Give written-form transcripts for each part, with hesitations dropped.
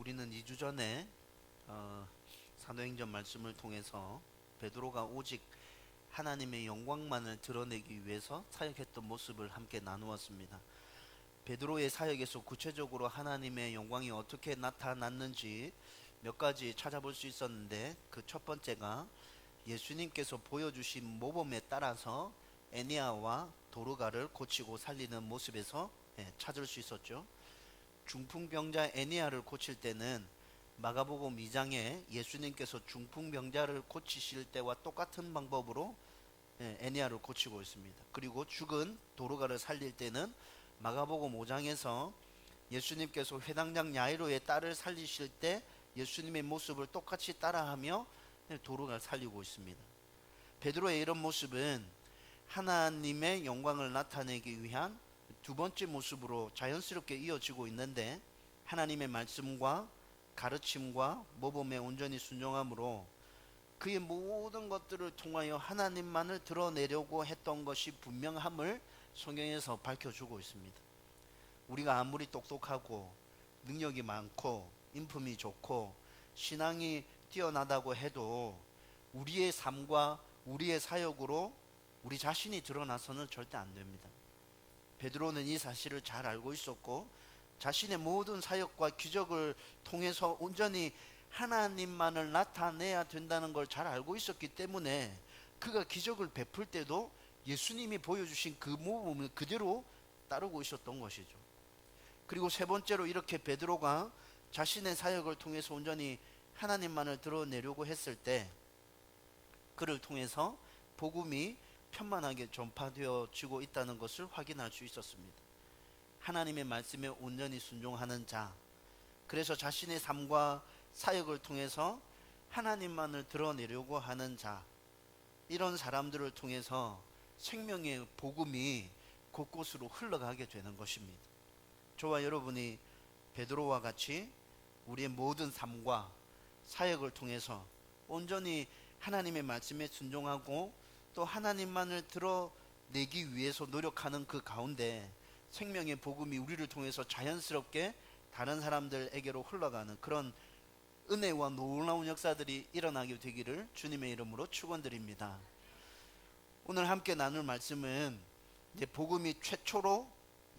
우리는 2주 전에 사도행전 말씀을 통해서 베드로가 오직 하나님의 영광만을 드러내기 위해서 사역했던 모습을 함께 나누었습니다. 베드로의 사역에서 구체적으로 하나님의 영광이 어떻게 나타났는지 몇 가지 찾아볼 수 있었는데, 그 첫 번째가 예수님께서 보여주신 모범에 따라서 에니아와 도르가를 고치고 살리는 모습에서 찾을 수 있었죠. 중풍병자 에니아를 고칠 때는 마가복음 2장에 예수님께서 중풍병자를 고치실 때와 똑같은 방법으로 에니아를 고치고 있습니다. 그리고 죽은 도르가를 살릴 때는 마가복음 5장에서 예수님께서 회당장 야이로의 딸을 살리실 때 예수님의 모습을 똑같이 따라하며 도르가를 살리고 있습니다. 베드로의 이런 모습은 하나님의 영광을 나타내기 위한 두 번째 모습으로 자연스럽게 이어지고 있는데, 하나님의 말씀과 가르침과 모범에 온전히 순종함으로 그의 모든 것들을 통하여 하나님만을 드러내려고 했던 것이 분명함을 성경에서 밝혀주고 있습니다. 우리가 아무리 똑똑하고 능력이 많고 인품이 좋고 신앙이 뛰어나다고 해도 우리의 삶과 우리의 사역으로 우리 자신이 드러나서는 절대 안 됩니다. 베드로는 이 사실을 잘 알고 있었고, 자신의 모든 사역과 기적을 통해서 온전히 하나님만을 나타내야 된다는 걸 잘 알고 있었기 때문에 그가 기적을 베풀 때도 예수님이 보여주신 그 모범을 그대로 따르고 있었던 것이죠. 그리고 세 번째로, 이렇게 베드로가 자신의 사역을 통해서 온전히 하나님만을 드러내려고 했을 때 그를 통해서 복음이 편만하게 전파되어지고 있다는 것을 확인할 수 있었습니다. 하나님의 말씀에 온전히 순종하는 자, 그래서 자신의 삶과 사역을 통해서 하나님만을 드러내려고 하는 자, 이런 사람들을 통해서 생명의 복음이 곳곳으로 흘러가게 되는 것입니다. 저와 여러분이 베드로와 같이 우리의 모든 삶과 사역을 통해서 온전히 하나님의 말씀에 순종하고 또 하나님만을 드러내기 위해서 노력하는 그 가운데 생명의 복음이 우리를 통해서 자연스럽게 다른 사람들에게로 흘러가는 그런 은혜와 놀라운 역사들이 일어나게 되기를 주님의 이름으로 축원드립니다. 오늘 함께 나눌 말씀은 이제 복음이 최초로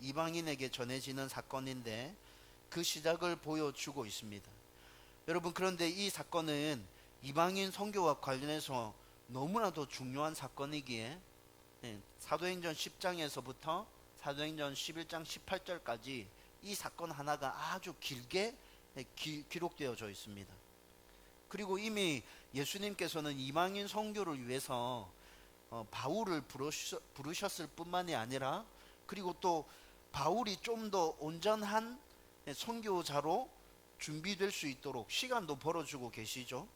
이방인에게 전해지는 사건인데, 그 시작을 보여주고 있습니다. 여러분, 그런데 이 사건은 이방인 선교와 관련해서 너무나도 중요한 사건이기에 사도행전 10장에서부터 사도행전 11장 18절까지 이 사건 하나가 아주 길게 기록되어져 있습니다. 그리고 이미 예수님께서는 이방인 선교를 위해서 바울을 부르셨을 뿐만이 아니라, 그리고 또 바울이 좀 더 온전한 선교자로 준비될 수 있도록 시간도 벌어주고 계시죠.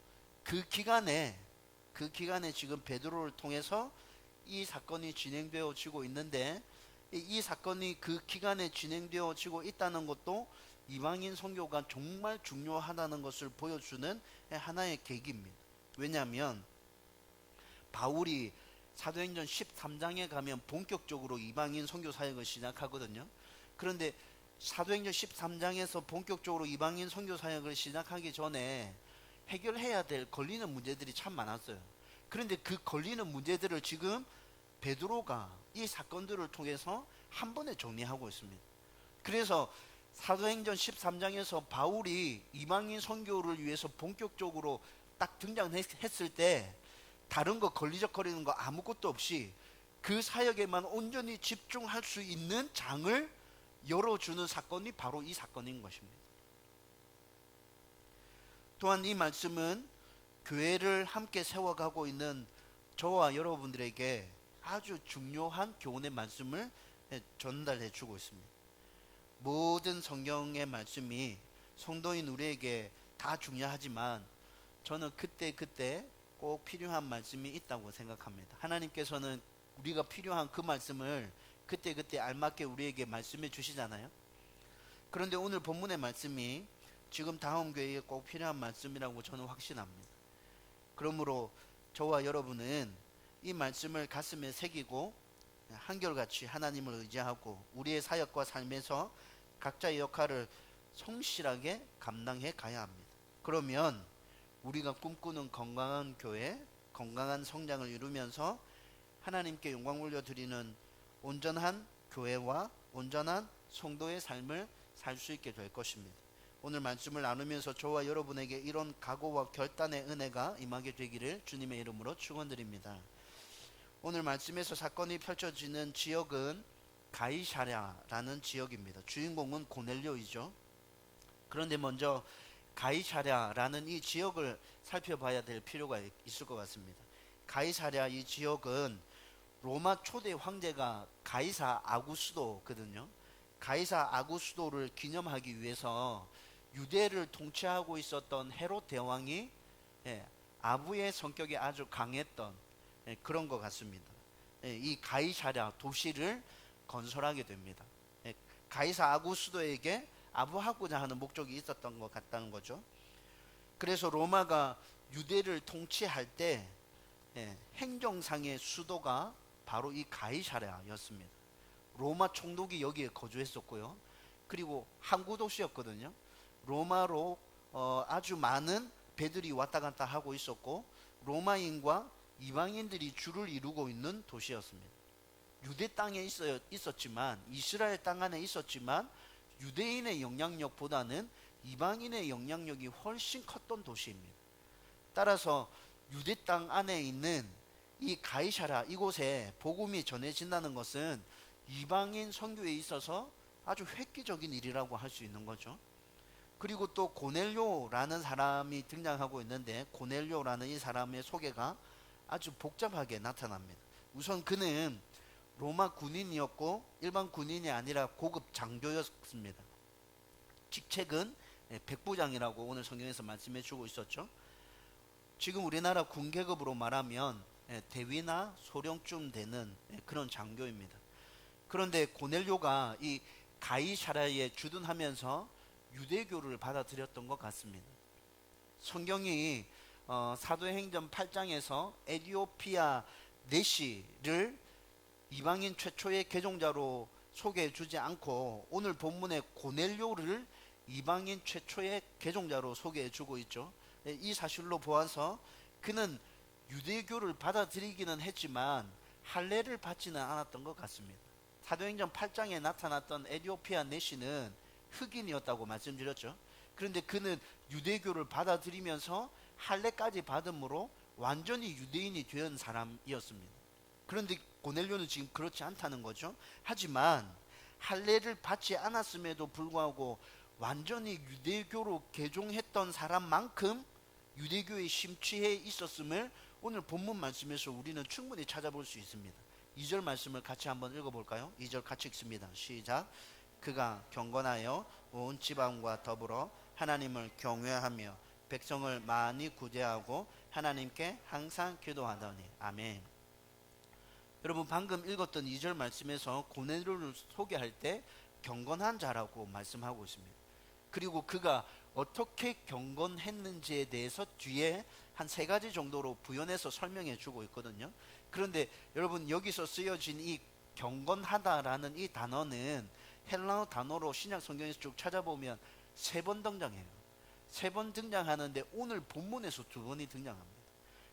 그 기간에 지금 베드로를 통해서 이 사건이 진행되어지고 있는데, 이 사건이 그 기간에 진행되어지고 있다는 것도 이방인 선교가 정말 중요하다는 것을 보여주는 하나의 계기입니다. 왜냐하면 바울이 사도행전 13장에 가면 본격적으로 이방인 선교 사역을 시작하거든요. 그런데 사도행전 13장에서 본격적으로 이방인 선교 사역을 시작하기 전에 해결해야 될 걸리는 문제들이 참 많았어요. 그런데 그 걸리는 문제들을 지금 베드로가 이 사건들을 통해서 한 번에 정리하고 있습니다. 그래서 사도행전 13장에서 바울이 이방인 선교를 위해서 본격적으로 딱 등장했을 때 다른 거 걸리적거리는 거 아무것도 없이 그 사역에만 온전히 집중할 수 있는 장을 열어주는 사건이 바로 이 사건인 것입니다. 또한 이 말씀은 교회를 함께 세워가고 있는 저와 여러분들에게 아주 중요한 교훈의 말씀을 전달해 주고 있습니다. 모든 성경의 말씀이 성도인 우리에게 다 중요하지만 저는 그때 꼭 필요한 말씀이 있다고 생각합니다. 하나님께서는 우리가 필요한 그 말씀을 그때 알맞게 우리에게 말씀해 주시잖아요. 그런데 오늘 본문의 말씀이 지금 다음 교회에 꼭 필요한 말씀이라고 저는 확신합니다. 그러므로 저와 여러분은 이 말씀을 가슴에 새기고 한결같이 하나님을 의지하고 우리의 사역과 삶에서 각자의 역할을 성실하게 감당해 가야 합니다. 그러면 우리가 꿈꾸는 건강한 교회, 건강한 성장을 이루면서 하나님께 영광 올려드리는 온전한 교회와 온전한 성도의 삶을 살 수 있게 될 것입니다. 오늘 말씀을 나누면서 저와 여러분에게 이런 각오와 결단의 은혜가 임하게 되기를 주님의 이름으로 축원드립니다. 오늘 말씀에서 사건이 펼쳐지는 지역은 가이사랴라는 지역입니다. 주인공은 고넬료이죠. 그런데 먼저 가이사랴라는 이 지역을 살펴봐야 될 필요가 있을 것 같습니다. 가이사랴 이 지역은 로마 초대 황제가 가이사 아구스도거든요. 가이사 아구스도를 기념하기 위해서 유대를 통치하고 있었던 헤롯 대왕이 아부의 성격이 아주 강했던 그런 것 같습니다. 이 가이사랴 도시를 건설하게 됩니다. 가이사 아구스도에게 아부하고자 하는 목적이 있었던 것 같다는 거죠. 그래서 로마가 유대를 통치할 때 행정상의 수도가 바로 이 가이사랴였습니다. 로마 총독이 여기에 거주했었고요. 그리고 항구 도시였거든요. 로마로 아주 많은 배들이 왔다 갔다 하고 있었고 로마인과 이방인들이 주를 이루고 있는 도시였습니다. 유대 땅에 있었지만 이스라엘 땅 안에 있었지만 유대인의 영향력보다는 이방인의 영향력이 훨씬 컸던 도시입니다. 따라서 유대 땅 안에 있는 이 가이사랴 이곳에 복음이 전해진다는 것은 이방인 선교에 있어서 아주 획기적인 일이라고 할 수 있는 거죠. 그리고 또 고넬료라는 사람이 등장하고 있는데 고넬료라는 이 사람의 소개가 아주 복잡하게 나타납니다. 우선 그는 로마 군인이었고 일반 군인이 아니라 고급 장교였습니다. 직책은 백부장이라고 오늘 성경에서 말씀해 주고 있었죠. 지금 우리나라 군 계급으로 말하면 대위나 소령쯤 되는 그런 장교입니다. 그런데 고넬료가 이 가이사랴에 주둔하면서 유대교를 받아들였던 것 같습니다. 성경이 사도행전 8장에서 에티오피아 네시를 이방인 최초의 개종자로 소개해 주지 않고 오늘 본문의 고넬료를 이방인 최초의 개종자로 소개해 주고 있죠. 이 사실로 보아서 그는 유대교를 받아들이기는 했지만 할례를 받지는 않았던 것 같습니다. 사도행전 8장에 나타났던 에티오피아 네시는 흑인이었다고 말씀드렸죠. 그런데 그는 유대교를 받아들이면서 할례까지 받음으로 완전히 유대인이 된 사람이었습니다. 그런데 고넬료는 지금 그렇지 않다는 거죠. 하지만 할례를 받지 않았음에도 불구하고 완전히 유대교로 개종했던 사람만큼 유대교에 심취해 있었음을 오늘 본문 말씀에서 우리는 충분히 찾아볼 수 있습니다. 2절 말씀을 같이 한번 읽어볼까요? 2절 같이 읽습니다. 시작. 그가 경건하여 온 지방과 더불어 하나님을 경외하며 백성을 많이 구제하고 하나님께 항상 기도하더니 아멘. 여러분 방금 읽었던 2절 말씀에서 고넬료를 소개할 때 경건한 자라고 말씀하고 있습니다. 그리고 그가 어떻게 경건했는지에 대해서 뒤에 한 3가지 정도로 부연해서 설명해 주고 있거든요. 그런데 여러분 여기서 쓰여진 이 경건하다라는 이 단어는 헬라어 단어로 신약 성경에서 쭉 찾아보면 3번 등장해요. 3번 등장하는데 오늘 본문에서 2번이 등장합니다.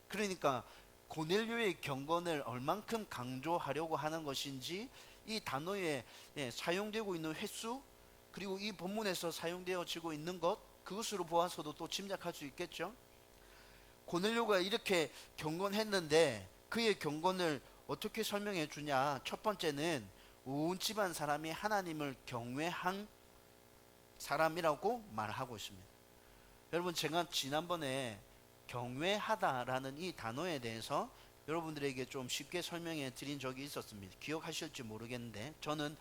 그러니까 고넬료의 경건을 얼만큼 강조하려고 하는 것인지 이 단어에 사용되고 있는 횟수 그리고 이 본문에서 사용되어지고 있는 것 그것으로 보아서도 또 짐작할 수 있겠죠. 고넬료가 이렇게 경건했는데 그의 경건을 어떻게 설명해 주냐. 첫 번째는 온 집안 사람이 하나님을 경외한 사람이라고 말하고 있습니다. 여러분 제가 지난번에 경외하다라는 이 단어에 대해서 여러분들에게 좀 쉽게 설명해 드린 적이 있었습니다. 기억하실지 모르겠는데 저는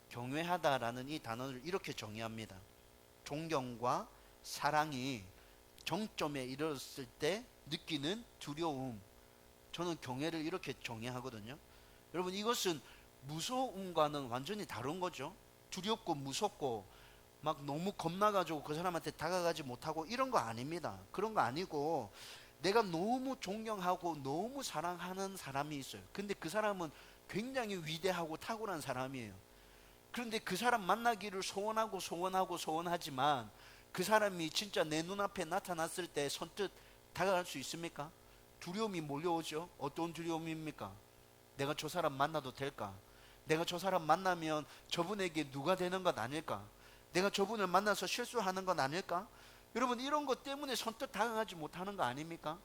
경외하다라는 이 단어를 이렇게 정의합니다. 존경과 사랑이 정점에 이르렀을 때 느끼는 두려움. 저는 경외를 이렇게 정의하거든요. 여러분 이것은 무서움과는 완전히 다른 거죠. 두렵고 무섭고 막 너무 겁나가지고 그 사람한테 다가가지 못하고 이런 거 아닙니다. 그런 거 아니고 내가 너무 존경하고 너무 사랑하는 사람이 있어요. 근데 그 사람은 굉장히 위대하고 탁월한 사람이에요. 그런데 그 사람 만나기를 소원하지만 그 사람이 진짜 내 눈앞에 나타났을 때 선뜻 다가갈 수 있습니까? 두려움이 몰려오죠. 어떤 두려움입니까? 내가 저 사람 만나도 될까? 내가 저 사람 만나면 저분에게 누가 되는 것 아닐까? 내가 저분을 만나서 실수하는 건 아닐까? 여러분, 이런 것 때문에 선뜻 다가가지 못하는 거 아닙니까?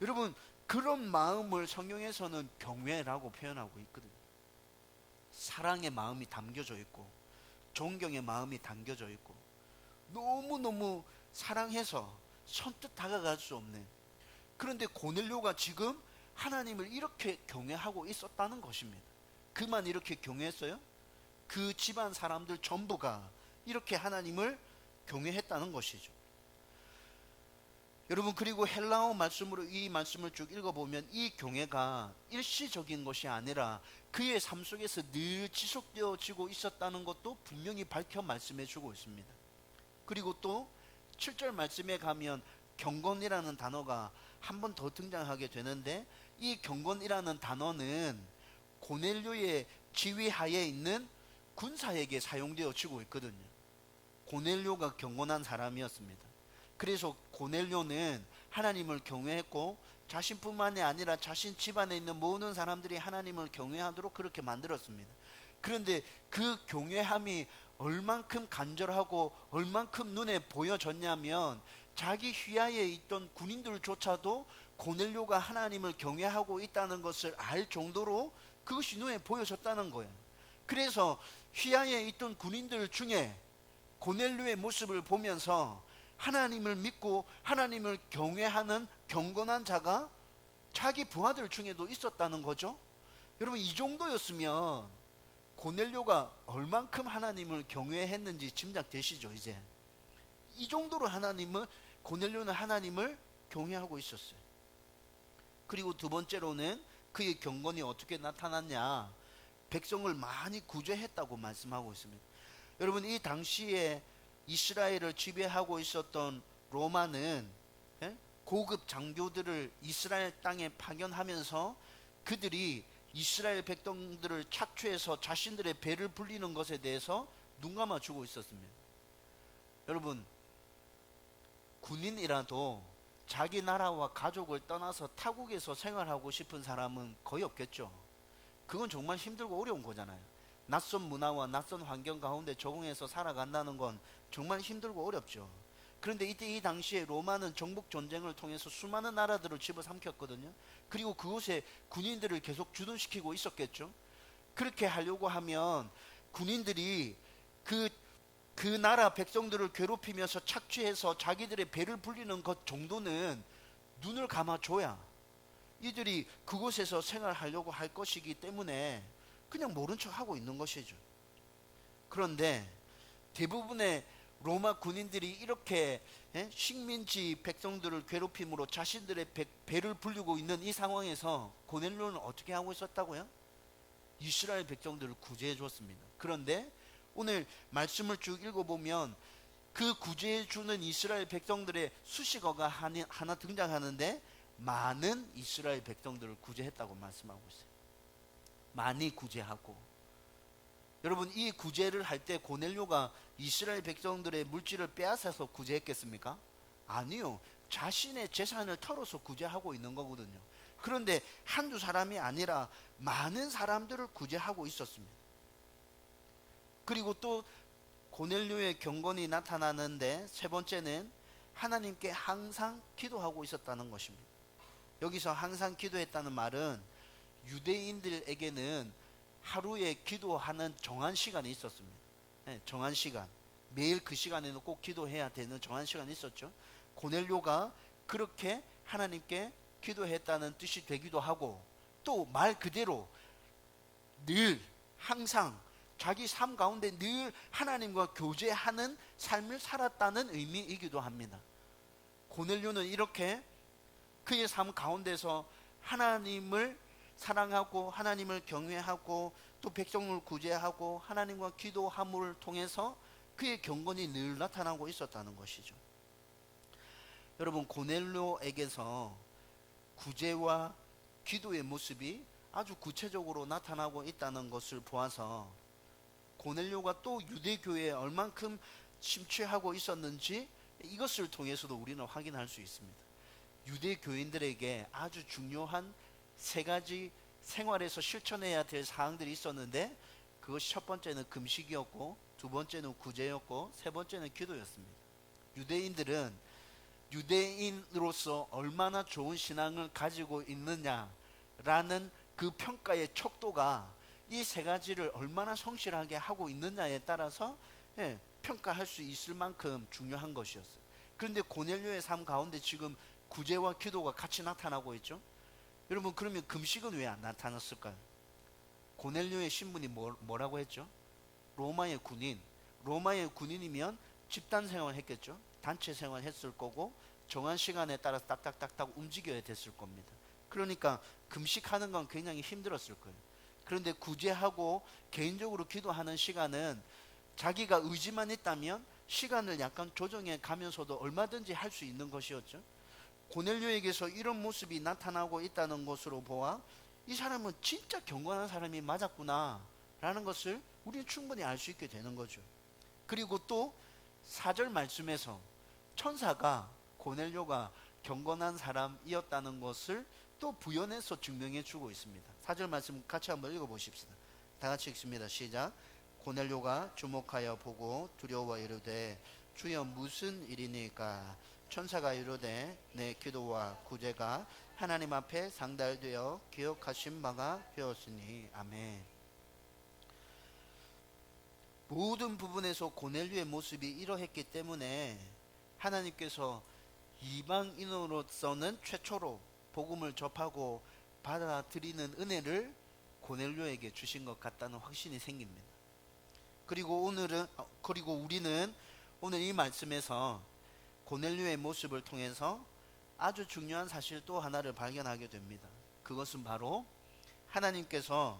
여러분, 그런 마음을 성경에서는 경외라고 표현하고 있거든요. 사랑의 마음이 담겨져 있고 존경의 마음이 담겨져 있고 너무너무 사랑해서 선뜻 다가갈 수 없는, 그런데 고넬료가 지금 하나님을 이렇게 경외하고 있었다는 것입니다. 그만 이렇게 경외했어요? 그 집안 사람들 전부가 이렇게 하나님을 경외했다는 것이죠. 여러분, 그리고 헬라어 말씀으로 이 말씀을 쭉 읽어보면 이 경외가 일시적인 것이 아니라 그의 삶 속에서 늘 지속되어지고 있었다는 것도 분명히 밝혀 말씀해 주고 있습니다. 그리고 또 7절 말씀에 가면 경건이라는 단어가 한 번 더 등장하게 되는데, 이 경건이라는 단어는 고넬료의 지휘하에 있는 군사에게 사용되어지고 있거든요. 고넬료가 경건한 사람이었습니다. 그래서 고넬료는 하나님을 경외했고 자신뿐만이 아니라 자신 집안에 있는 모든 사람들이 하나님을 경외하도록 그렇게 만들었습니다. 그런데 그 경외함이 얼만큼 간절하고 얼만큼 눈에 보여졌냐면 자기 휘하에 있던 군인들조차도 고넬료가 하나님을 경외하고 있다는 것을 알 정도로 그것이 눈에 보여졌다는 거예요. 그래서 휘하에 있던 군인들 중에 고넬료의 모습을 보면서 하나님을 믿고 하나님을 경외하는 경건한 자가 자기 부하들 중에도 있었다는 거죠. 여러분, 이 정도였으면 고넬료가 얼만큼 하나님을 경외했는지 짐작되시죠? 이제 이 정도로 고넬료는 하나님을 경외하고 있었어요. 그리고 두 번째로는 그의 경건이 어떻게 나타났냐, 백성을 많이 구제했다고 말씀하고 있습니다. 여러분, 이 당시에 이스라엘을 지배하고 있었던 로마는 고급 장교들을 이스라엘 땅에 파견하면서 그들이 이스라엘 백성들을 착취해서 자신들의 배를 불리는 것에 대해서 눈 감아주고 있었습니다. 여러분, 군인이라도 자기 나라와 가족을 떠나서 타국에서 생활하고 싶은 사람은 거의 없겠죠. 그건 정말 힘들고 어려운 거잖아요. 낯선 문화와 낯선 환경 가운데 적응해서 살아간다는 건 정말 힘들고 어렵죠. 그런데 이때 이 당시에 로마는 정복 전쟁을 통해서 수많은 나라들을 집어삼켰거든요. 그리고 그곳에 군인들을 계속 주둔시키고 있었겠죠. 그렇게 하려고 하면 군인들이 그 나라 백성들을 괴롭히면서 착취해서 자기들의 배를 불리는 것 정도는 눈을 감아줘야 이들이 그곳에서 생활하려고 할 것이기 때문에 그냥 모른 척하고 있는 것이죠. 그런데 대부분의 로마 군인들이 이렇게 식민지 백성들을 괴롭힘으로 자신들의 배를 불리고 있는 이 상황에서 고넬료는 어떻게 하고 있었다고요? 이스라엘 백성들을 구제해 줬습니다. 그런데 오늘 말씀을 쭉 읽어보면 그 구제해 주는 이스라엘 백성들의 수식어가 하나 등장하는데, 많은 이스라엘 백성들을 구제했다고 말씀하고 있어요. 많이 구제하고. 여러분, 이 구제를 할 때 고넬료가 이스라엘 백성들의 물질을 빼앗아서 구제했겠습니까? 아니요. 자신의 재산을 털어서 구제하고 있는 거거든요. 그런데 한두 사람이 아니라 많은 사람들을 구제하고 있었습니다. 그리고 또 고넬료의 경건이 나타나는데, 세 번째는 하나님께 항상 기도하고 있었다는 것입니다. 여기서 항상 기도했다는 말은 유대인들에게는 하루에 기도하는 정한 시간이 있었습니다. 정한 시간, 매일 그 시간에는 꼭 기도해야 되는 정한 시간이 있었죠. 고넬료가 그렇게 하나님께 기도했다는 뜻이 되기도 하고, 또 말 그대로 늘 항상 자기 삶 가운데 늘 하나님과 교제하는 삶을 살았다는 의미이기도 합니다. 고넬료는 이렇게 그의 삶 가운데서 하나님을 사랑하고 하나님을 경외하고 또 백성을 구제하고 하나님과 기도함을 통해서 그의 경건이 늘 나타나고 있었다는 것이죠. 여러분, 고넬료에게서 구제와 기도의 모습이 아주 구체적으로 나타나고 있다는 것을 보아서 고넬료가 또 유대 교회에 얼만큼 심취하고 있었는지 이것을 통해서도 우리는 확인할 수 있습니다. 유대 교인들에게 아주 중요한 세 가지 생활에서 실천해야 될 사항들이 있었는데, 그것이 첫 번째는 금식이었고, 두 번째는 구제였고, 세 번째는 기도였습니다. 유대인들은 유대인으로서 얼마나 좋은 신앙을 가지고 있느냐라는 그 평가의 척도가 이 세 가지를 얼마나 성실하게 하고 있느냐에 따라서 평가할 수 있을 만큼 중요한 것이었어요. 그런데 고넬료의 삶 가운데 지금 구제와 기도가 같이 나타나고 있죠. 여러분, 그러면 금식은 왜 안 나타났을까요? 고넬료의 신분이 뭐라고 했죠? 로마의 군인. 로마의 군인이면 집단 생활을 했겠죠. 단체 생활을 했을 거고 정한 시간에 따라서 딱딱딱딱 움직여야 됐을 겁니다. 그러니까 금식하는 건 굉장히 힘들었을 거예요. 그런데 구제하고 개인적으로 기도하는 시간은 자기가 의지만 있다면 시간을 약간 조정해 가면서도 얼마든지 할 수 있는 것이었죠. 고넬료에게서 이런 모습이 나타나고 있다는 것으로 보아 이 사람은 진짜 경건한 사람이 맞았구나 라는 것을 우리는 충분히 알 수 있게 되는 거죠. 그리고 또 4절 말씀에서 천사가 고넬료가 경건한 사람이었다는 것을 또 부연해서 증명해 주고 있습니다. 4절 말씀 같이 한번 읽어보십시다. 다 같이 읽습니다. 시작. 고넬료가 주목하여 보고 두려워 이르되 주여 무슨 일이니까? 천사가 이르되 내 기도와 구제가 하나님 앞에 상달되어 기억하신 바가 되었으니. 아멘. 모든 부분에서 고넬료의 모습이 이러했기 때문에 하나님께서 이방인으로서는 최초로 복음을 접하고 받아들이는 은혜를 고넬료에게 주신 것 같다는 확신이 생깁니다. 그리고 우리는 오늘 이 말씀에서 고넬료의 모습을 통해서 아주 중요한 사실 또 하나를 발견하게 됩니다. 그것은 바로 하나님께서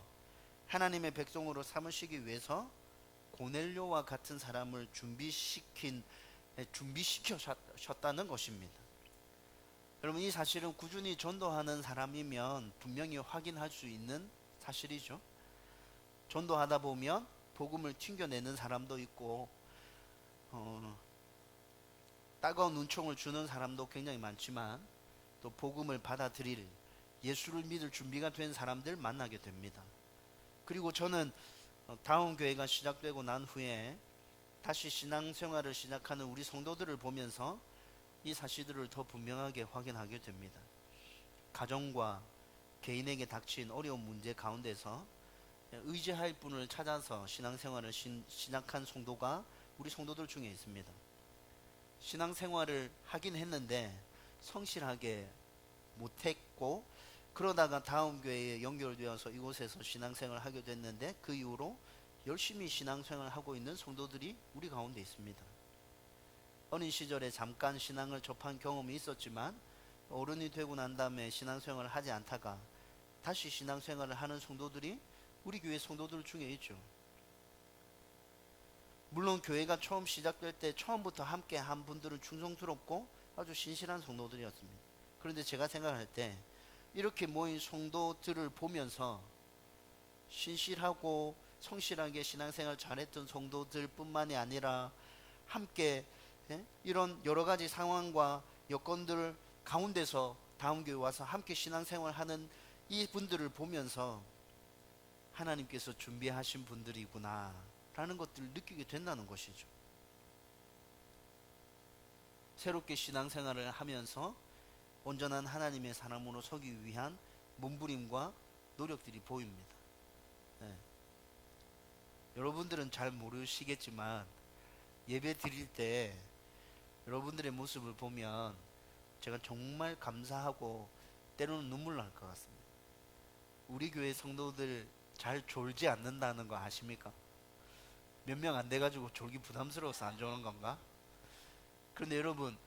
하나님의 백성으로 삼으시기 위해서 고넬료와 같은 사람을 준비시켜셨다는 것입니다. 여러분, 이 사실은 꾸준히 전도하는 사람이면 분명히 확인할 수 있는 사실이죠. 전도하다 보면 복음을 튕겨내는 사람도 있고 따가운 눈총을 주는 사람도 굉장히 많지만 또 복음을 받아들일, 예수를 믿을 준비가 된 사람들 만나게 됩니다. 그리고 저는 다음 교회가 시작되고 난 후에 다시 신앙생활을 시작하는 우리 성도들을 보면서 이 사실들을 더 분명하게 확인하게 됩니다. 가정과 개인에게 닥친 어려운 문제 가운데서 의지할 분을 찾아서 신앙생활을 시작한 성도가 우리 성도들 중에 있습니다. 신앙생활을 하긴 했는데 성실하게 못했고, 그러다가 다음 교회에 연결되어서 이곳에서 신앙생활을 하게 됐는데 그 이후로 열심히 신앙생활을 하고 있는 성도들이 우리 가운데 있습니다. 어린 시절에 잠깐 신앙을 접한 경험이 있었지만 어른이 되고 난 다음에 신앙생활을 하지 않다가 다시 신앙생활을 하는 성도들이 우리 교회 성도들 중에 있죠. 물론 교회가 처음 시작될 때 처음부터 함께 한 분들은 충성스럽고 아주 신실한 성도들이었습니다. 그런데 제가 생각할 때 이렇게 모인 성도들을 보면서 신실하고 성실하게 신앙생활 잘했던 성도들 뿐만이 아니라 함께 이런 여러 가지 상황과 여건들 가운데서 다음 교회 와서 함께 신앙생활 하는 이 분들을 보면서 하나님께서 준비하신 분들이구나 라는 것들을 느끼게 된다는 것이죠. 새롭게 신앙생활을 하면서 온전한 하나님의 사람으로 서기 위한 몸부림과 노력들이 보입니다. 여러분들은 잘 모르시겠지만 예배 드릴 때 여러분들의 모습을 보면 제가 정말 감사하고 때로는 눈물 날 것 같습니다. 우리 교회 성도들 잘 졸지 않는다는 거 아십니까? 몇 명 안 돼가지고 졸기 부담스러워서 안 졸는 건가? 그런데 여러분,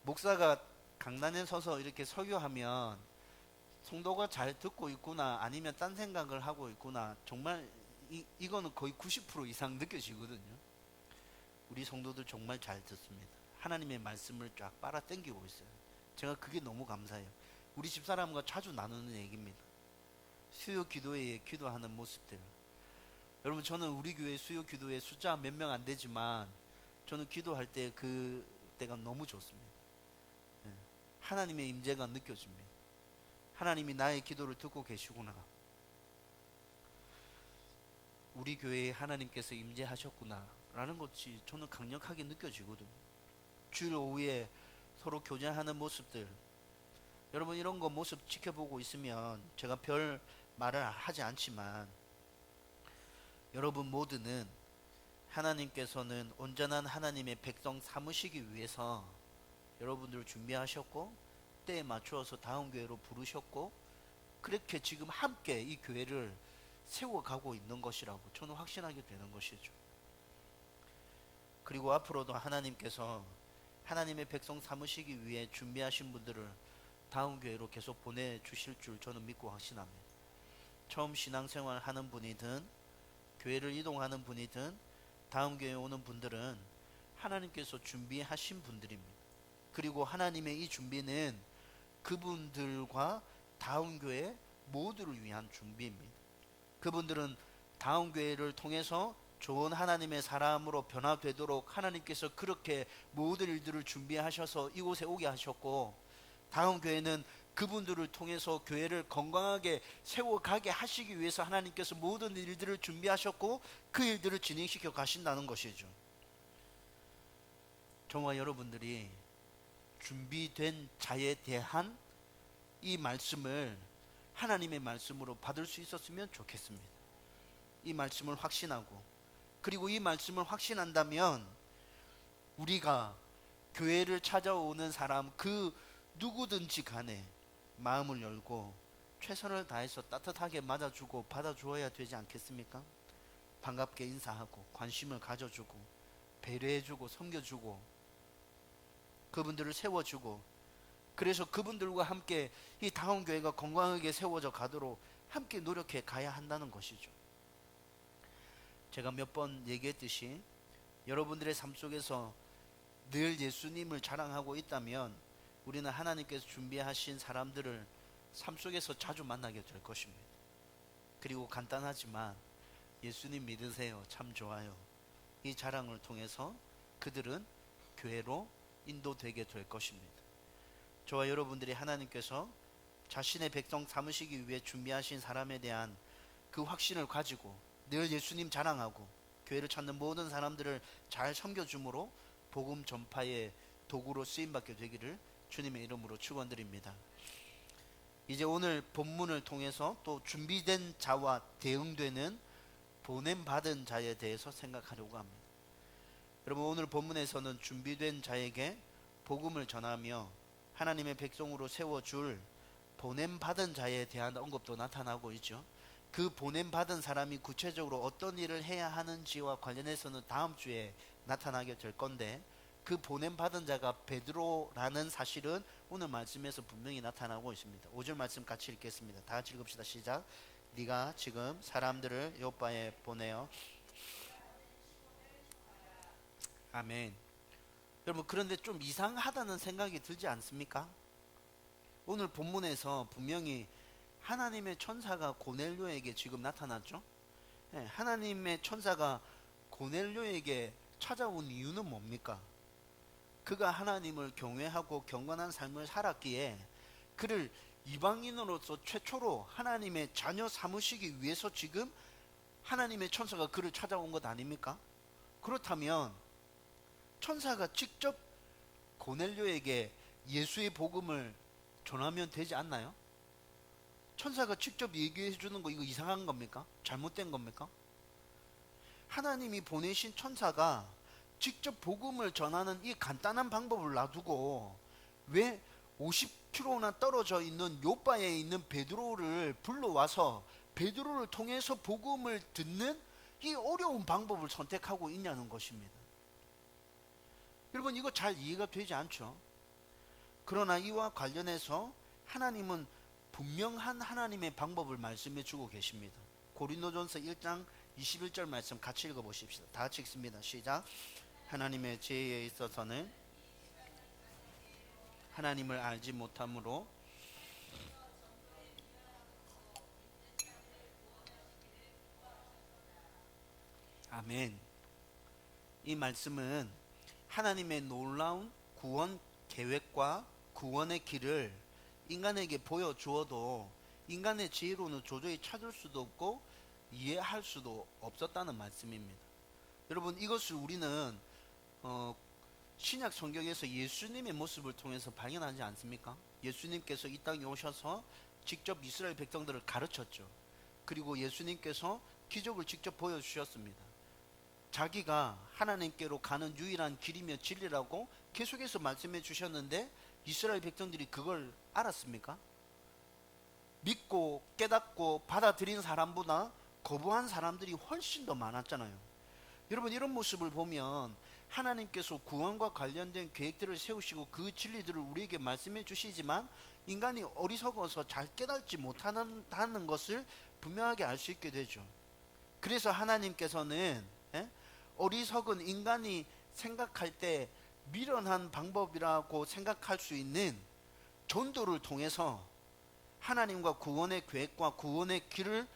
목사가 강단에 서서 이렇게 설교하면 성도가 잘 듣고 있구나, 아니면 딴 생각을 하고 있구나, 정말 이거는 거의 90% 이상 느껴지거든요. 우리 성도들 정말 잘 듣습니다. 하나님의 말씀을 쫙 빨아 당기고 있어요. 제가 그게 너무 감사해요. 우리 집사람과 자주 나누는 얘기입니다. 수요 기도회에 기도하는 모습들. 여러분, 저는 우리 교회 수요 기도회 숫자 몇 명 안 되지만 저는 기도할 때 그 때가 너무 좋습니다. 예. 하나님의 임재가 느껴집니다. 하나님이 나의 기도를 듣고 계시구나. 우리 교회에 하나님께서 임재하셨구나 라는 것이 저는 강력하게 느껴지거든요. 주일 오후에 서로 교제하는 모습들, 여러분 이런 거 모습 지켜보고 있으면 제가 별 말을 하지 않지만 여러분 모두는 하나님께서는 온전한 하나님의 백성 삼으시기 위해서 여러분들을 준비하셨고 때에 맞추어서 다음 교회로 부르셨고 그렇게 지금 함께 이 교회를 세워가고 있는 것이라고 저는 확신하게 되는 것이죠. 그리고 앞으로도 하나님께서 하나님의 백성 삼으시기 위해 준비하신 분들을 다음 교회로 계속 보내주실 줄 저는 믿고 확신합니다. 처음 신앙생활 하는 분이든 교회를 이동하는 분이든 다음 교회에 오는 분들은 하나님께서 준비하신 분들입니다. 그리고 하나님의 이 준비는 그분들과 다음 교회 모두를 위한 준비입니다. 그분들은 다음 교회를 통해서 좋은 하나님의 사람으로 변화되도록 하나님께서 그렇게 모든 일들을 준비하셔서 이곳에 오게 하셨고, 다음 교회는 그분들을 통해서 교회를 건강하게 세워가게 하시기 위해서 하나님께서 모든 일들을 준비하셨고 그 일들을 진행시켜 가신다는 것이죠. 저와 여러분들이 준비된 자에 대한 이 말씀을 하나님의 말씀으로 받을 수 있었으면 좋겠습니다. 이 말씀을 확신하고, 그리고 이 말씀을 확신한다면 우리가 교회를 찾아오는 사람 그 누구든지 간에 마음을 열고 최선을 다해서 따뜻하게 맞아주고 받아주어야 되지 않겠습니까? 반갑게 인사하고 관심을 가져주고 배려해주고 섬겨주고 그분들을 세워주고, 그래서 그분들과 함께 이 다음 교회가 건강하게 세워져 가도록 함께 노력해 가야 한다는 것이죠. 제가 몇 번 얘기했듯이 여러분들의 삶 속에서 늘 예수님을 자랑하고 있다면 우리는 하나님께서 준비하신 사람들을 삶 속에서 자주 만나게 될 것입니다. 그리고 간단하지만 예수님 믿으세요, 참 좋아요, 이 자랑을 통해서 그들은 교회로 인도되게 될 것입니다. 저와 여러분들이 하나님께서 자신의 백성 삼으시기 위해 준비하신 사람에 대한 그 확신을 가지고 늘 예수님 자랑하고 교회를 찾는 모든 사람들을 잘 섬겨줌으로 복음 전파의 도구로 쓰임받게 되기를 주님의 이름으로 축원드립니다. 이제 오늘 본문을 통해서 또 준비된 자와 대응되는 보냄받은 자에 대해서 생각하려고 합니다. 여러분, 오늘 본문에서는 준비된 자에게 복음을 전하며 하나님의 백성으로 세워줄 보냄받은 자에 대한 언급도 나타나고 있죠. 그 보냄받은 사람이 구체적으로 어떤 일을 해야 하는지와 관련해서는 다음 주에 나타나게 될 건데, 그 보냄받은 자가 베드로라는 사실은 오늘 말씀에서 분명히 나타나고 있습니다. 5절 말씀 같이 읽겠습니다. 다 같이 읽읍시다. 시작. 네가 지금 사람들을 요바에 보내어. 아멘. 여러분, 그런데 좀 이상하다는 생각이 들지 않습니까? 오늘 본문에서 분명히 하나님의 천사가 고넬료에게 지금 나타났죠. 네, 하나님의 천사가 고넬료에게 찾아온 이유는 뭡니까? 그가 하나님을 경외하고 경건한 삶을 살았기에 그를 이방인으로서 최초로 하나님의 자녀 삼으시기 위해서 지금 하나님의 천사가 그를 찾아온 것 아닙니까? 그렇다면 천사가 직접 고넬료에게 예수의 복음을 전하면 되지 않나요? 천사가 직접 얘기해 주는 거 이거 이상한 겁니까? 잘못된 겁니까? 하나님이 보내신 천사가 직접 복음을 전하는 이 간단한 방법을 놔두고 왜 50km나 떨어져 있는 요바에 있는 베드로를 불러와서 베드로를 통해서 복음을 듣는 이 어려운 방법을 선택하고 있냐는 것입니다. 여러분, 이거 잘 이해가 되지 않죠? 그러나 이와 관련해서 하나님은 분명한 하나님의 방법을 말씀해 주고 계십니다. 고린도전서 1장 21절 말씀 같이 읽어보십시다. 다 같이 읽습니다. 시작. 하나님의 지혜에 있어서는 하나님을 알지 못함으로 아멘. 이 말씀은 하나님의 놀라운 구원 계획과 구원의 길을 인간에게 보여주어도 인간의 지혜로는 도저히 찾을 수도 없고 이해할 수도 없었다는 말씀입니다. 여러분, 이것을 우리는 신약 성경에서 예수님의 모습을 통해서 발견하지 않습니까? 예수님께서 이 땅에 오셔서 직접 이스라엘 백성들을 가르쳤죠. 그리고 예수님께서 기적을 직접 보여주셨습니다. 자기가 하나님께로 가는 유일한 길이며 진리라고 계속해서 말씀해 주셨는데 이스라엘 백성들이 그걸 알았습니까? 믿고 깨닫고 받아들인 사람보다 거부한 사람들이 훨씬 더 많았잖아요. 여러분, 이런 모습을 보면 하나님께서 구원과 관련된 계획들을 세우시고 그 진리들을 우리에게 말씀해 주시지만 인간이 어리석어서 잘 깨닫지 못한다는 것을 분명하게 알 수 있게 되죠. 그래서 하나님께서는 어리석은 인간이 생각할 때 미련한 방법이라고 생각할 수 있는 전도를 통해서 하나님과 구원의 계획과 구원의 길을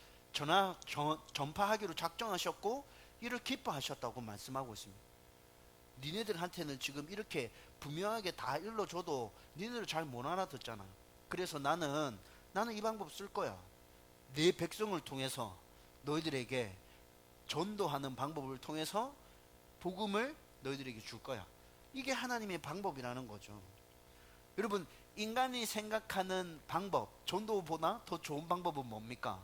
전파하기로 작정하셨고 이를 기뻐하셨다고 말씀하고 있습니다. 니네들한테는 지금 이렇게 분명하게 다 일러줘도 니네들 잘 못 알아듣잖아. 그래서 나는 이 방법 쓸 거야. 내 백성을 통해서 너희들에게 전도하는 방법을 통해서 복음을 너희들에게 줄 거야. 이게 하나님의 방법이라는 거죠. 여러분, 인간이 생각하는 방법, 전도보다 더 좋은 방법은 뭡니까?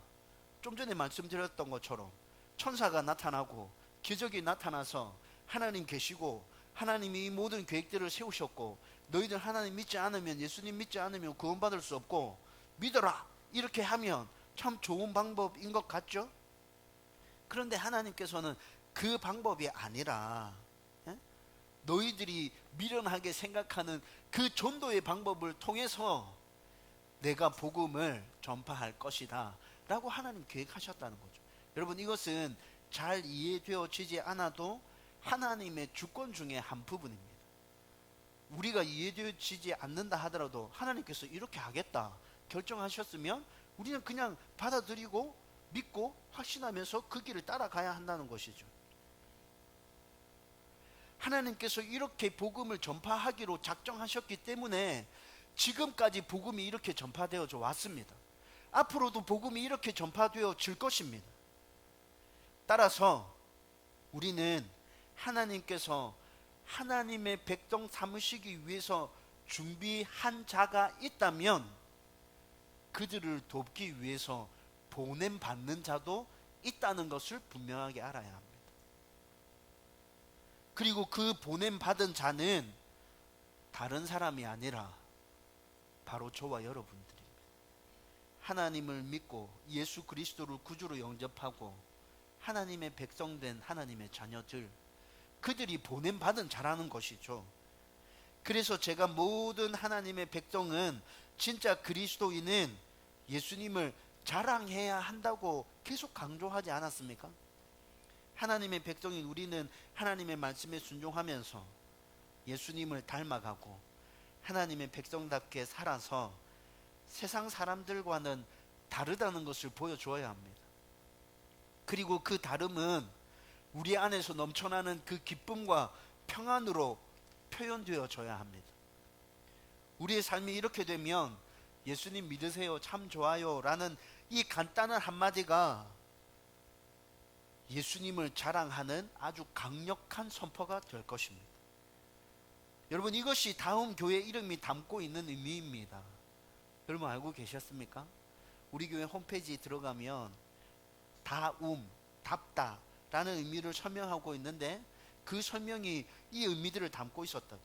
좀 전에 말씀드렸던 것처럼 천사가 나타나고 기적이 나타나서 하나님 계시고 하나님이 이 모든 계획들을 세우셨고 너희들 하나님 믿지 않으면, 예수님 믿지 않으면 구원받을 수 없고 믿어라, 이렇게 하면 참 좋은 방법인 것 같죠? 그런데 하나님께서는 그 방법이 아니라 너희들이 미련하게 생각하는 그 전도의 방법을 통해서 내가 복음을 전파할 것이다 라고 하나님 계획하셨다는 거죠. 여러분, 이것은 잘 이해되어지지 않아도 하나님의 주권 중에 한 부분입니다. 우리가 이해되어지지 않는다 하더라도 하나님께서 이렇게 하겠다 결정하셨으면 우리는 그냥 받아들이고 믿고 확신하면서 그 길을 따라가야 한다는 것이죠. 하나님께서 이렇게 복음을 전파하기로 작정하셨기 때문에 지금까지 복음이 이렇게 전파되어져 왔습니다. 앞으로도 복음이 이렇게 전파되어질 것입니다. 따라서 우리는 하나님께서 하나님의 백성 삼으시기 위해서 준비한 자가 있다면 그들을 돕기 위해서 보냄받는 자도 있다는 것을 분명하게 알아야 합니다. 그리고 그 보냄받은 자는 다른 사람이 아니라 바로 저와 여러분들입니다. 하나님을 믿고 예수 그리스도를 구주로 영접하고 하나님의 백성된 하나님의 자녀들, 그들이 보냄받은 자라는 것이죠. 그래서 제가 모든 하나님의 백성은, 진짜 그리스도인은 예수님을 자랑해야 한다고 계속 강조하지 않았습니까? 하나님의 백성인 우리는 하나님의 말씀에 순종하면서 예수님을 닮아가고 하나님의 백성답게 살아서 세상 사람들과는 다르다는 것을 보여주어야 합니다. 그리고 그 다름은 우리 안에서 넘쳐나는 그 기쁨과 평안으로 표현되어져야 합니다. 우리의 삶이 이렇게 되면 예수님 믿으세요, 참 좋아요 라는 이 간단한 한마디가 예수님을 자랑하는 아주 강력한 선포가 될 것입니다. 여러분, 이것이 다음 교회 이름이 담고 있는 의미입니다. 여러분 알고 계셨습니까? 우리 교회 홈페이지에 들어가면 답다 라는 의미를 설명하고 있는데 그 설명이 이 의미들을 담고 있었다.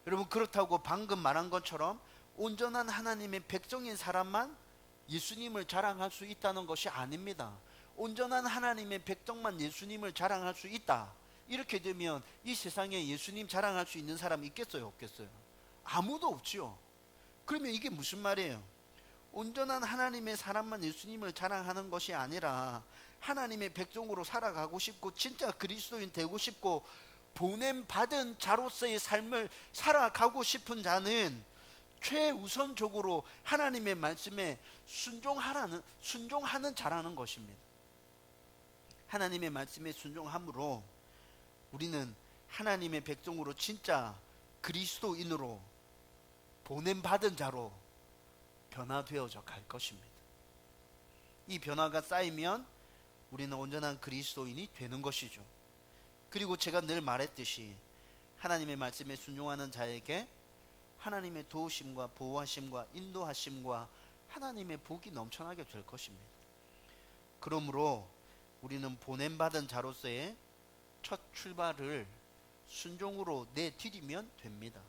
여러분, 그렇다고 방금 말한 것처럼 온전한 하나님의 백성인 사람만 예수님을 자랑할 수 있다는 것이 아닙니다. 온전한 하나님의 백성만 예수님을 자랑할 수 있다, 이렇게 되면 이 세상에 예수님 자랑할 수 있는 사람이 있겠어요, 없겠어요? 아무도 없지요. 그러면 이게 무슨 말이에요? 온전한 하나님의 사람만 예수님을 자랑하는 것이 아니라 하나님의 백성으로 살아가고 싶고 진짜 그리스도인 되고 싶고 보냄받은 자로서의 삶을 살아가고 싶은 자는 최우선적으로 하나님의 말씀에 순종하는 자라는 것입니다. 하나님의 말씀에 순종함으로 우리는 하나님의 백성으로 진짜 그리스도인으로 보냄받은 자로 변화되어져 갈 것입니다. 이 변화가 쌓이면 우리는 온전한 그리스도인이 되는 것이죠. 그리고 제가 늘 말했듯이 하나님의 말씀에 순종하는 자에게 하나님의 도우심과 보호하심과 인도하심과 하나님의 복이 넘쳐나게 될 것입니다. 그러므로 우리는 보냄받은 자로서의 첫 출발을 순종으로 내디디면 됩니다.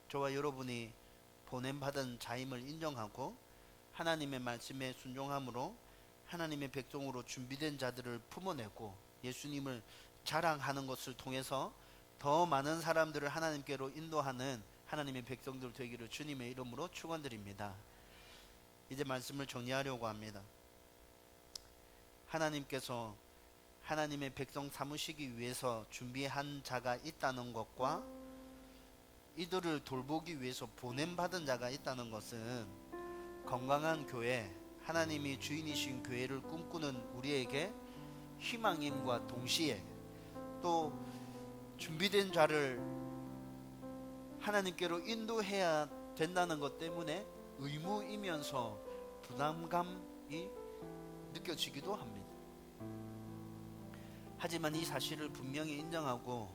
저와 여러분이 보냄받은 자임을 인정하고 하나님의 말씀에 순종함으로 하나님의 백성으로 준비된 자들을 품어내고 예수님을 자랑하는 것을 통해서 더 많은 사람들을 하나님께로 인도하는 하나님의 백성들 되기를 주님의 이름으로 축원드립니다. 이제 말씀을 정리하려고 합니다. 하나님께서 하나님의 백성 삼으시기 위해서 준비한 자가 있다는 것과 이들을 돌보기 위해서 보냄받은 자가 있다는 것은 건강한 교회, 하나님이 주인이신 교회를 꿈꾸는 우리에게 희망임과 동시에 또 준비된 자를 하나님께로 인도해야 된다는 것 때문에 의무이면서 부담감이 느껴지기도 합니다. 하지만 이 사실을 분명히 인정하고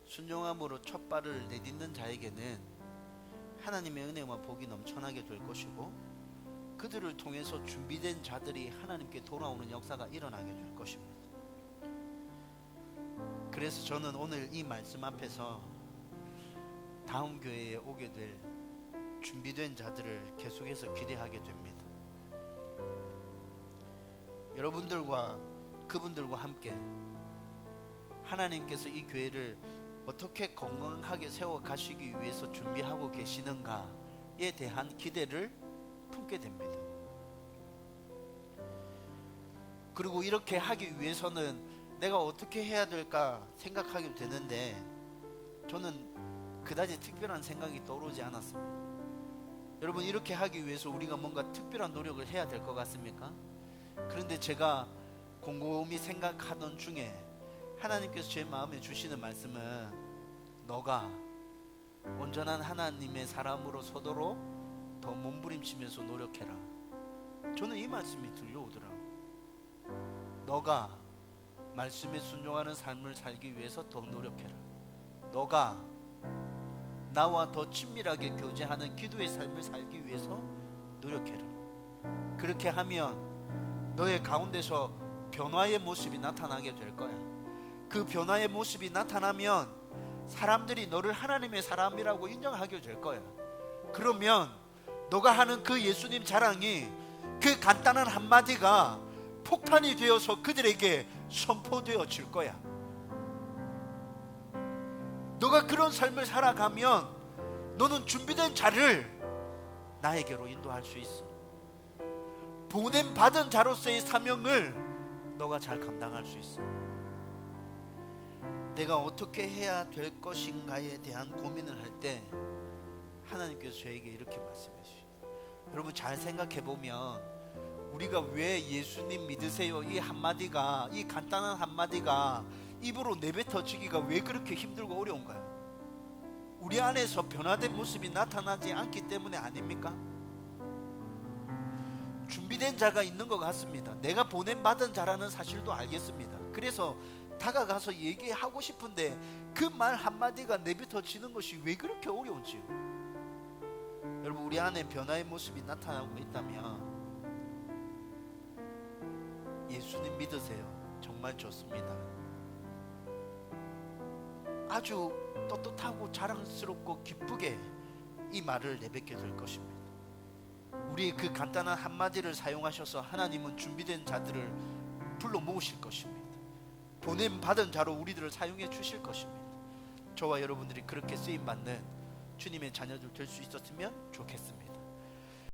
순종함으로 첫 발을 내딛는 자에게는 하나님의 은혜와 복이 넘쳐나게 될 것이고 그들을 통해서 준비된 자들이 하나님께 돌아오는 역사가 일어나게 될 것입니다. 그래서 저는 오늘 이 말씀 앞에서 다음 교회에 오게 될 준비된 자들을 계속해서 기대하게 됩니다. 여러분들과 그분들과 함께 하나님께서 이 교회를 어떻게 건강하게 세워가시기 위해서 준비하고 계시는가에 대한 기대를 품게 됩니다. 그리고 이렇게 하기 위해서는 내가 어떻게 해야 될까 생각하게 되는데 저는 그다지 특별한 생각이 떠오르지 않았습니다. 여러분, 이렇게 하기 위해서 우리가 뭔가 특별한 노력을 해야 될 것 같습니까? 그런데 제가 곰곰이 생각하던 중에 하나님께서 제 마음에 주시는 말씀은 너가 온전한 하나님의 사람으로 서도록 더 몸부림치면서 노력해라. 저는 이 말씀이 들려오더라고요. 너가 말씀에 순종하는 삶을 살기 위해서 더 노력해라. 너가 나와 더 친밀하게 교제하는 기도의 삶을 살기 위해서 노력해라. 그렇게 하면 너의 가운데서 변화의 모습이 나타나게 될 거야. 그 변화의 모습이 나타나면 사람들이 너를 하나님의 사람이라고 인정하게 될 거야. 그러면 너가 하는 그 예수님 자랑이 그 간단한 한마디가 폭탄이 되어서 그들에게 선포되어질 거야. 너가 그런 삶을 살아가면 너는 준비된 자를 나에게로 인도할 수 있어. 보냄받은 자로서의 사명을 너가 잘 감당할 수 있어. 내가 어떻게 해야 될 것인가에 대한 고민을 할 때 하나님께서 저에게 이렇게 말씀해 주시죠. 여러분, 잘 생각해 보면 우리가 왜 예수님 믿으세요 이 한마디가, 이 간단한 한마디가 입으로 내뱉어지기가 왜 그렇게 힘들고 어려운가요? 우리 안에서 변화된 모습이 나타나지 않기 때문에 아닙니까? 준비된 자가 있는 것 같습니다. 내가 보냄받은 자라는 사실도 알겠습니다. 그래서 다가가서 얘기하고 싶은데 그 말 한마디가 내뱉어지는 것이 왜 그렇게 어려운지요? 여러분, 우리 안에 변화의 모습이 나타나고 있다면 예수님 믿으세요. 정말 좋습니다. 아주 떳떳하고 자랑스럽고 기쁘게 이 말을 내뱉게 될 것입니다. 우리의 그 간단한 한마디를 사용하셔서 하나님은 준비된 자들을 불러 모으실 것입니다. 보냄받은 자로 우리들을 사용해 주실 것입니다. 저와 여러분들이 그렇게 쓰임받는 주님의 자녀들 될 수 있었으면 좋겠습니다.